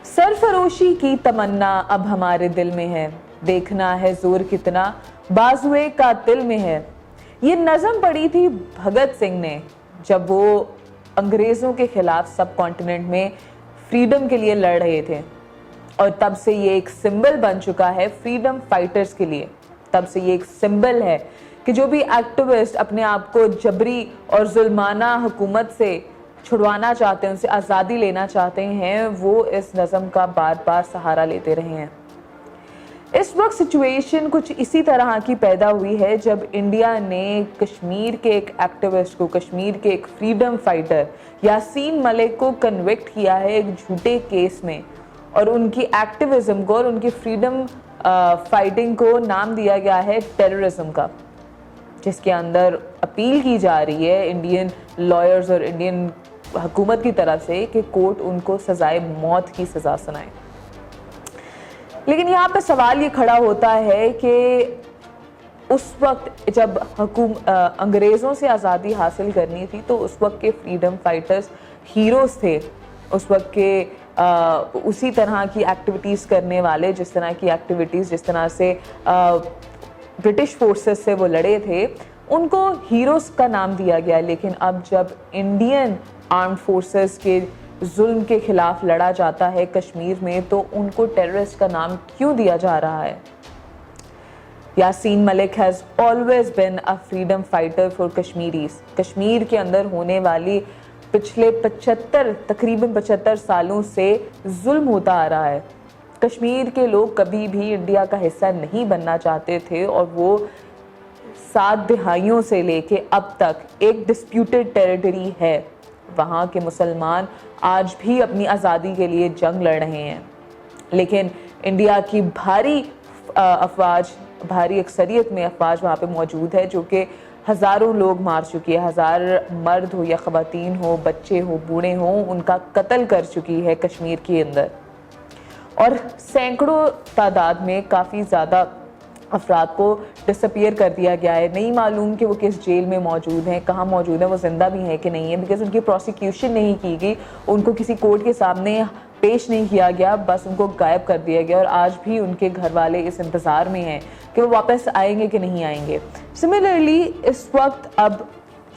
सरफरोशी की तमन्ना अब हमारे दिल में है, देखना है जोर कितना बाजुए का दिल में है। ये नज़म पढ़ी थी भगत सिंह ने जब वो अंग्रेज़ों के खिलाफ सब कॉन्टिनेंट में फ्रीडम के लिए लड़ रहे थे, और तब से ये एक सिंबल बन चुका है फ्रीडम फाइटर्स के लिए। तब से ये एक सिंबल है कि जो भी एक्टिविस्ट अपने आप को जबरी और जुल्माना हुकूमत से छुड़वाना चाहते हैं, उनसे आज़ादी लेना चाहते हैं, वो इस नज़म का बार बार सहारा लेते रहे हैं। इस वक्त सिचुएशन कुछ इसी तरह की पैदा हुई है जब इंडिया ने कश्मीर के एक एक्टिविस्ट को, कश्मीर के एक फ्रीडम फाइटर यासीन मलिक को कन्विक्ट किया है एक झूठे केस में, और उनकी एक्टिविज्म को और उनकी फ्रीडम फाइटिंग को नाम दिया गया है टेररिज्म का, जिसके अंदर अपील की जा रही है इंडियन लॉयर्स और इंडियन हुकूमत की तरफ से कि कोर्ट उनको सजाए मौत की सज़ा सुनाए। लेकिन यहाँ पे सवाल ये खड़ा होता है कि उस वक्त जब अंग्रेज़ों से आज़ादी हासिल करनी थी तो उस वक्त के फ्रीडम फाइटर्स हीरोज़ थे। उस वक्त के उसी तरह की एक्टिविटीज़ करने वाले, जिस तरह की एक्टिविटीज़ जिस तरह से ब्रिटिश फोर्सेस से वो लड़े थे, उनको हीरोज़ का नाम दिया गया। लेकिन अब जब इंडियन आर्म्ड फोर्सेस के जुल्म के खिलाफ लड़ा जाता है कश्मीर में, तो उनको टेररिस्ट का नाम क्यों दिया जा रहा है? Yasin Malik has always been a freedom fighter for Kashmiris. Kashmir के अंदर होने वाली पिछले तकरीबन 75 सालों से जुल्म होता आ रहा है। कश्मीर के लोग कभी भी इंडिया का हिस्सा नहीं बनना चाहते थे, और वो 7 दहाइयों से लेके अब तक एक डिस्प्यूटेड टेरिटरी है। वहाँ के मुसलमान आज भी अपनी आज़ादी के लिए जंग लड़ रहे हैं, लेकिन इंडिया की भारी अक्सरियत में अफवाज वहाँ पे मौजूद है जो कि हज़ारों लोग मार चुकी है। हज़ार मर्द हो या ख़वातीन हो, बच्चे हो, बूढ़े हो, उनका कत्ल कर चुकी है कश्मीर के अंदर, और सैकड़ों तादाद में काफ़ी ज़्यादा अफराद को डिसअपियर कर दिया गया है। नहीं मालूम कि वो किस जेल में मौजूद हैं, कहाँ मौजूद हैं, वो ज़िंदा भी हैं कि नहीं है, बिकॉज उनकी प्रोसिक्यूशन नहीं की गई, उनको किसी कोर्ट के सामने पेश नहीं किया गया, बस उनको गायब कर दिया गया। और आज भी उनके घर वाले इस इंतज़ार में हैं कि वो वापस आएंगे कि नहीं आएंगे। सिमिलरली इस वक्त अब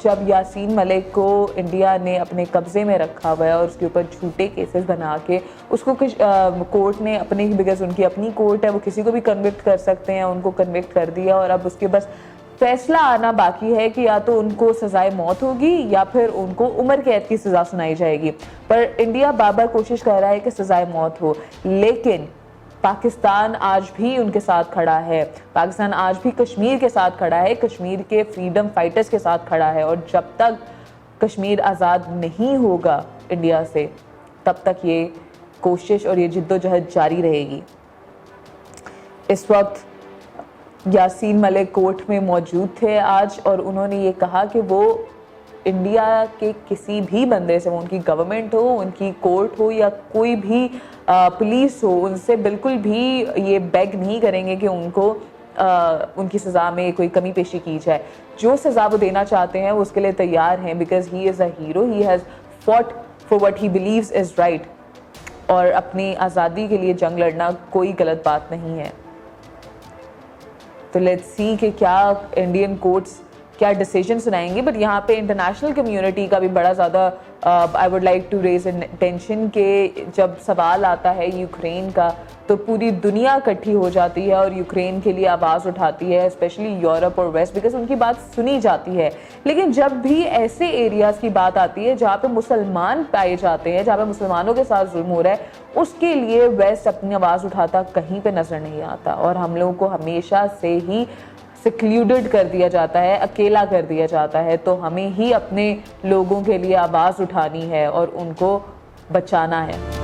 जब यासीन मलिक को इंडिया ने अपने कब्ज़े में रखा हुआ है और उसके ऊपर झूठे केसेस बना के उसको कोर्ट ने अपने, बिकॉज उनकी अपनी कोर्ट है, वो किसी को भी कन्विक्ट कर सकते हैं, उनको कन्विक्ट कर दिया, और अब उसके बस फैसला आना बाकी है कि या तो उनको सजाए मौत होगी या फिर उनको उम्र कैद की सज़ा सुनाई जाएगी। पर इंडिया बार बार कोशिश कर रहा है कि सजाए मौत हो, लेकिन पाकिस्तान आज भी उनके साथ खड़ा है। पाकिस्तान आज भी कश्मीर के साथ खड़ा है, कश्मीर के फ्रीडम फाइटर्स के साथ खड़ा है, और जब तक कश्मीर आज़ाद नहीं होगा इंडिया से, तब तक ये कोशिश और ये जिद्दोजहद जारी रहेगी। इस वक्त यासीन मलिक कोर्ट में मौजूद थे आज, और उन्होंने ये कहा कि वो इंडिया के किसी भी बंदे से, वो उनकी गवर्नमेंट हो, उनकी कोर्ट हो या कोई भी पुलिस हो, उनसे बिल्कुल भी ये बेग नहीं करेंगे कि उनको उनकी सज़ा में कोई कमी पेशी की जाए। जो सज़ा वो देना चाहते हैं वो उसके लिए तैयार हैं, because he is a hero, he has fought for what he believes is right, और अपनी आज़ादी के लिए जंग लड़ना कोई गलत बात नहीं है। तो लेट्स सी कि क्या इंडियन कोर्ट्स क्या डिसीजन सुनाएंगे। बट यहाँ पे इंटरनेशनल कम्युनिटी का भी बड़ा ज़्यादा I would like to raise tension के जब सवाल आता है यूक्रेन का, तो पूरी दुनिया इकट्ठी हो जाती है और यूक्रेन के लिए आवाज़ उठाती है, स्पेशली यूरोप और वेस्ट, बिकॉज उनकी बात सुनी जाती है। लेकिन जब भी ऐसे एरियाज़ की बात आती है जहाँ पे मुसलमान पाए जाते हैं, जहाँ पे मुसलमानों के साथ जुल्म हो रहा है, उसके लिए वेस्ट अपनी आवाज़ उठाता कहीं पे नज़र नहीं आता, और हम लोगों को हमेशा से ही सिक्लूडेड कर दिया जाता है, अकेला कर दिया जाता है। तो हमें ही अपने लोगों के लिए आवाज़ उठानी है और उनको बचाना है।